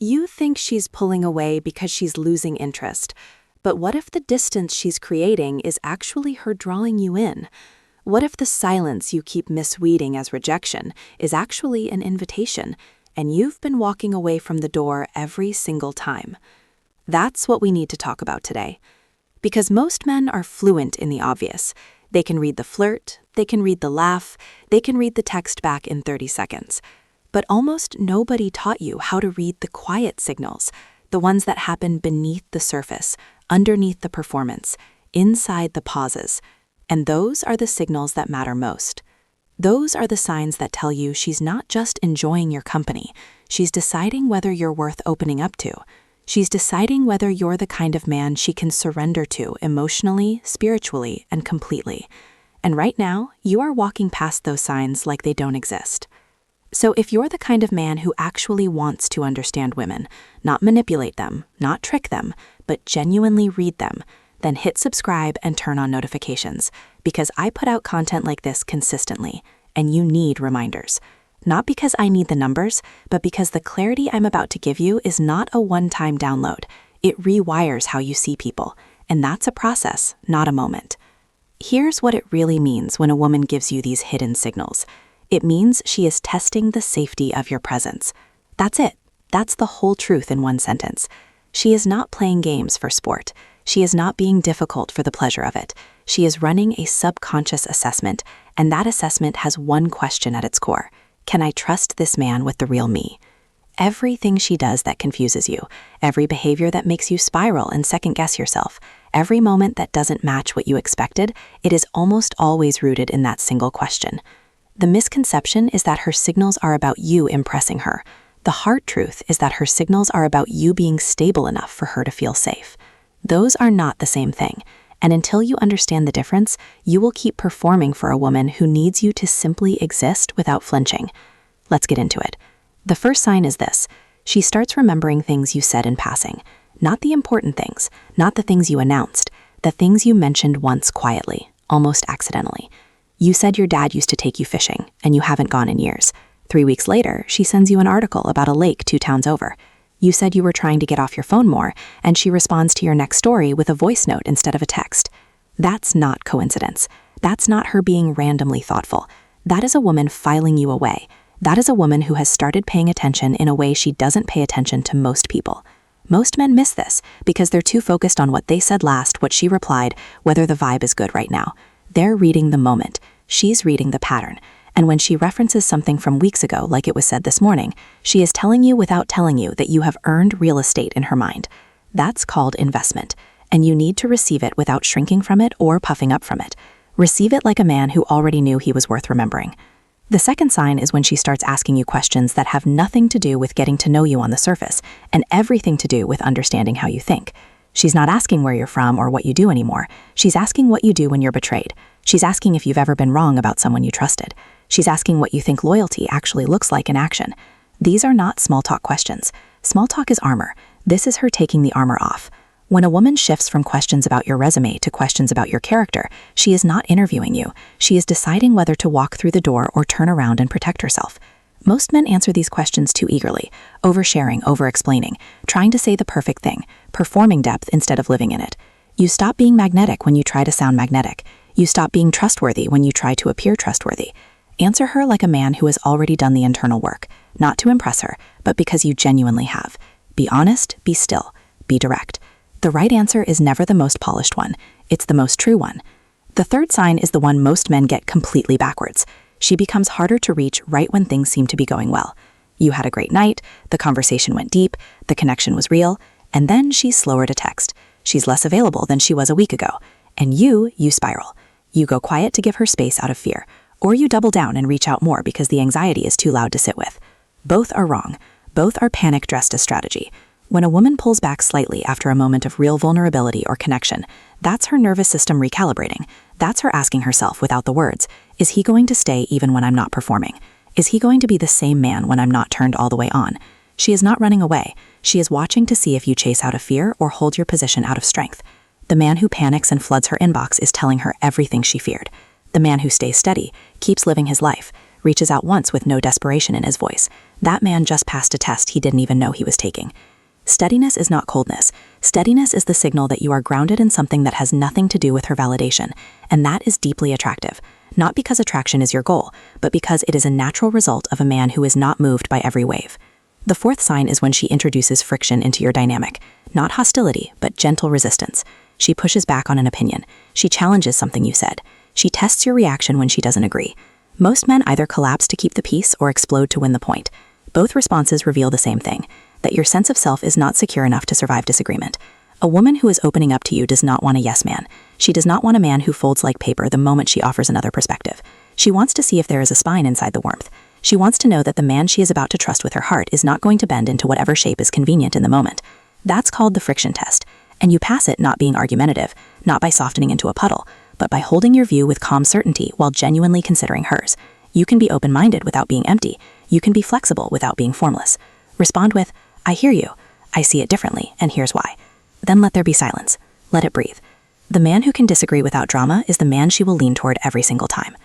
You think she's pulling away because she's losing interest. But what if the distance she's creating is actually her drawing you in? What if the silence you keep misreading as rejection is actually an invitation, and you've been walking away from the door every single time? That's what we need to talk about today. Because most men are fluent in the obvious. They can read the flirt, they can read the laugh, they can read the text back in 30 seconds. But almost nobody taught you how to read the quiet signals, the ones that happen beneath the surface, underneath the performance, inside the pauses. And those are the signals that matter most. Those are the signs that tell you she's not just enjoying your company, she's deciding whether you're worth opening up to. She's deciding whether you're the kind of man she can surrender to emotionally, spiritually, and completely. And right now, you are walking past those signs like they don't exist. So if you're the kind of man who actually wants to understand women, not manipulate them, not trick them, but genuinely read them, then hit subscribe and turn on notifications, because I put out content like this consistently, and you need reminders. Not because I need the numbers, but because the clarity I'm about to give you is not a one-time download. It rewires how you see people, and that's a process, not a moment. Here's what it really means when a woman gives you these hidden signals. It means she is testing the safety of your presence. That's it. That's the whole truth in one sentence. She is not playing games for sport. She is not being difficult for the pleasure of it. She is running a subconscious assessment, and that assessment has one question at its core. Can I trust this man with the real me? Everything she does that confuses you, every behavior that makes you spiral and second-guess yourself, every moment that doesn't match what you expected, it is almost always rooted in that single question. The misconception is that her signals are about you impressing her. The hard truth is that her signals are about you being stable enough for her to feel safe. Those are not the same thing, and until you understand the difference, you will keep performing for a woman who needs you to simply exist without flinching. Let's get into it. The first sign is this. She starts remembering things you said in passing. Not the important things, not the things you announced, the things you mentioned once quietly, almost accidentally. You said your dad used to take you fishing, and you haven't gone in years. 3 weeks later, she sends you an article about a lake 2 towns over. You said you were trying to get off your phone more, and she responds to your next story with a voice note instead of a text. That's not coincidence. That's not her being randomly thoughtful. That is a woman filing you away. That is a woman who has started paying attention in a way she doesn't pay attention to most people. Most men miss this because they're too focused on what they said last, what she replied, whether the vibe is good right now. They're reading the moment. She's reading the pattern. And when she references something from weeks ago, like it was said this morning, she is telling you without telling you that you have earned real estate in her mind. That's called investment, and you need to receive it without shrinking from it or puffing up from it. Receive it like a man who already knew he was worth remembering. The second sign is when she starts asking you questions that have nothing to do with getting to know you on the surface, and everything to do with understanding how you think. She's not asking where you're from or what you do anymore. She's asking what you do when you're betrayed. She's asking if you've ever been wrong about someone you trusted. She's asking what you think loyalty actually looks like in action. These are not small talk questions. Small talk is armor. This is her taking the armor off. When a woman shifts from questions about your resume to questions about your character, she is not interviewing you. She is deciding whether to walk through the door or turn around and protect herself. Most men answer these questions too eagerly, oversharing, over-explaining, trying to say the perfect thing, performing depth instead of living in it. You stop being magnetic when you try to sound magnetic. You stop being trustworthy when you try to appear trustworthy. Answer her like a man who has already done the internal work, not to impress her, but because you genuinely have. Be honest, be still, be direct. The right answer is never the most polished one. It's the most true one. The third sign is the one most men get completely backwards. She becomes harder to reach right when things seem to be going well. You had a great night, the conversation went deep, the connection was real, and then she's slower to text. She's less available than she was a week ago. And you spiral. You go quiet to give her space out of fear, or you double down and reach out more because the anxiety is too loud to sit with. Both are wrong. Both are panic dressed as strategy. When a woman pulls back slightly after a moment of real vulnerability or connection, that's her nervous system recalibrating. That's her asking herself without the words, is he going to stay even when I'm not performing? Is he going to be the same man when I'm not turned all the way on? She is not running away. She is watching to see if you chase out of fear or hold your position out of strength. The man who panics and floods her inbox is telling her everything she feared. The man who stays steady, keeps living his life, reaches out once with no desperation in his voice. That man just passed a test he didn't even know he was taking. Steadiness is not coldness. Steadiness is the signal that you are grounded in something that has nothing to do with her validation, and that is deeply attractive. Not because attraction is your goal, but because it is a natural result of a man who is not moved by every wave. The fourth sign is when she introduces friction into your dynamic. Not hostility, but gentle resistance. She pushes back on an opinion. She challenges something you said. She tests your reaction when she doesn't agree. Most men either collapse to keep the peace or explode to win the point. Both responses reveal the same thing, that your sense of self is not secure enough to survive disagreement. A woman who is opening up to you does not want a yes man. She does not want a man who folds like paper the moment she offers another perspective. She wants to see if there is a spine inside the warmth. She wants to know that the man she is about to trust with her heart is not going to bend into whatever shape is convenient in the moment. That's called the friction test, and you pass it not being argumentative, not by softening into a puddle, but by holding your view with calm certainty while genuinely considering hers. You can be open-minded without being empty. You can be flexible without being formless. Respond with, I hear you. I see it differently, and here's why. Then let there be silence. Let it breathe. The man who can disagree without drama is the man she will lean toward every single time.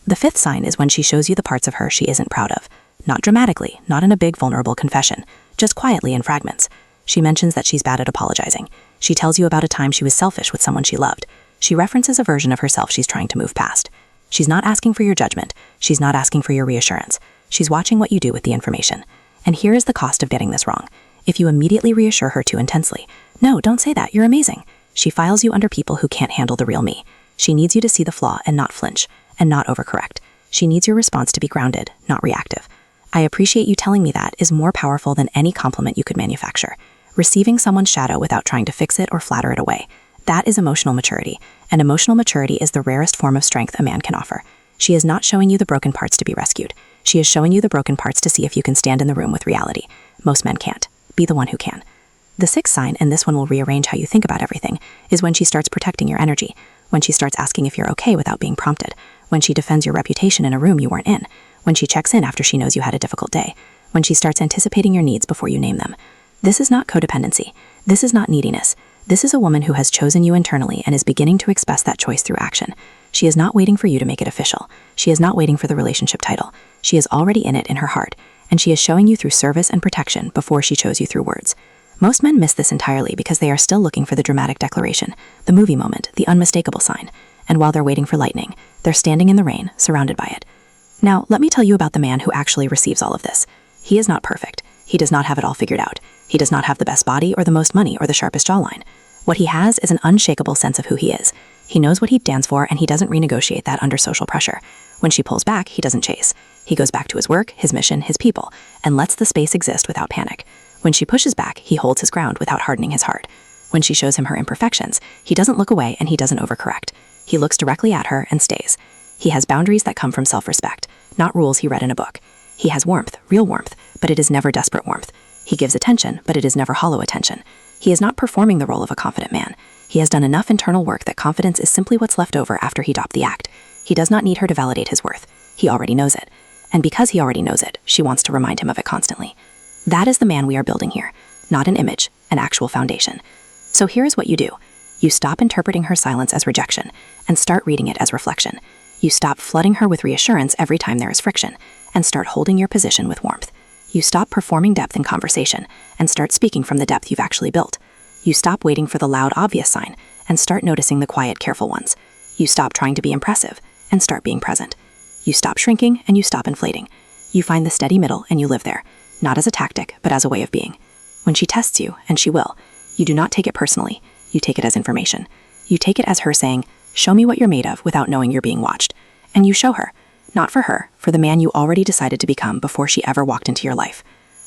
The fifth sign is when she shows you the parts of her she isn't proud of. Not dramatically, not in a big vulnerable confession, just quietly in fragments. She mentions that she's bad at apologizing. She tells you about a time she was selfish with someone she loved. She references a version of herself she's trying to move past. She's not asking for your judgment. She's not asking for your reassurance. She's watching what you do with the information. And here is the cost of getting this wrong. If you immediately reassure her too intensely, no, don't say that, you're amazing. She files you under people who can't handle the real me. She needs you to see the flaw and not flinch, and not overcorrect. She needs your response to be grounded, not reactive. I appreciate you telling me that is more powerful than any compliment you could manufacture. Receiving someone's shadow without trying to fix it or flatter it away. That is emotional maturity, and emotional maturity is the rarest form of strength a man can offer. She is not showing you the broken parts to be rescued. She is showing you the broken parts to see if you can stand in the room with reality. Most men can't. Be the one who can. The sixth sign, and this one will rearrange how you think about everything, is when she starts protecting your energy, when she starts asking if you're okay without being prompted, when she defends your reputation in a room you weren't in, when she checks in after she knows you had a difficult day, when she starts anticipating your needs before you name them. This is not codependency. This is not neediness. This is a woman who has chosen you internally and is beginning to express that choice through action. She is not waiting for you to make it official. She is not waiting for the relationship title. She is already in it in her heart, and she is showing you through service and protection before she chose you through words. Most men miss this entirely because they are still looking for the dramatic declaration, the movie moment, the unmistakable sign. And while they're waiting for lightning, they're standing in the rain, surrounded by it. Now, let me tell you about the man who actually receives all of this. He is not perfect. He does not have it all figured out. He does not have the best body or the most money or the sharpest jawline. What he has is an unshakable sense of who he is. He knows what he stands for, and he doesn't renegotiate that under social pressure. When she pulls back, he doesn't chase. He goes back to his work, his mission, his people, and lets the space exist without panic. When she pushes back, he holds his ground without hardening his heart. When she shows him her imperfections, he doesn't look away and he doesn't overcorrect. He looks directly at her and stays. He has boundaries that come from self-respect, not rules he read in a book. He has warmth, real warmth, but it is never desperate warmth. He gives attention, but it is never hollow attention. He is not performing the role of a confident man. He has done enough internal work that confidence is simply what's left over after he dropped the act. He does not need her to validate his worth. He already knows it. And because he already knows it, she wants to remind him of it constantly. That is the man we are building here, not an image, an actual foundation. So here is what you do. You stop interpreting her silence as rejection and start reading it as reflection. You stop flooding her with reassurance every time there is friction and start holding your position with warmth. You stop performing depth in conversation and start speaking from the depth you've actually built. You stop waiting for the loud, obvious sign and start noticing the quiet, careful ones. You stop trying to be impressive and start being present. You stop shrinking and you stop inflating. You find the steady middle and you live there, not as a tactic, but as a way of being. When she tests you, and she will, you do not take it personally. You take it as information. You take it as her saying, show me what you're made of without knowing you're being watched. And you show her, not for her, for the man you already decided to become before she ever walked into your life.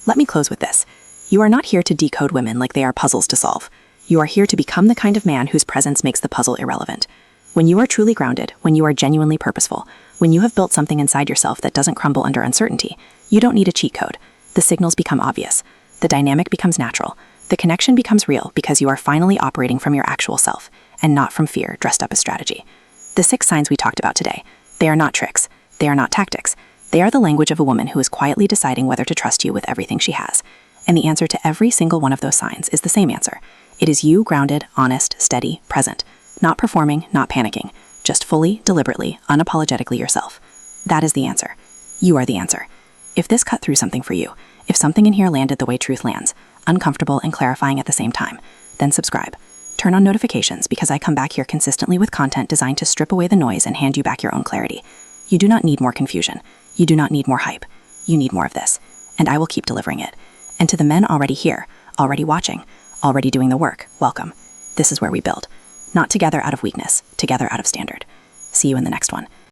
Let me close with this. You are not here to decode women like they are puzzles to solve. You are here to become the kind of man whose presence makes the puzzle irrelevant. When you are truly grounded, when you are genuinely purposeful, when you have built something inside yourself that doesn't crumble under uncertainty, you don't need a cheat code. The signals become obvious. The dynamic becomes natural. The connection becomes real because you are finally operating from your actual self and not from fear dressed up as strategy. The 6 signs we talked about today, they are not tricks. They are not tactics. They are the language of a woman who is quietly deciding whether to trust you with everything she has. And the answer to every single one of those signs is the same answer. It is you grounded, honest, steady, present. Not performing, not panicking. Just fully, deliberately, unapologetically yourself. That is the answer. You are the answer. If this cut through something for you, if something in here landed the way truth lands, uncomfortable and clarifying at the same time, then subscribe. Turn on notifications because I come back here consistently with content designed to strip away the noise and hand you back your own clarity. You do not need more confusion. You do not need more hype. You need more of this. And I will keep delivering it. And to the men already here, already watching, already doing the work, welcome. This is where we build. Not together out of weakness, together out of standard. See you in the next one.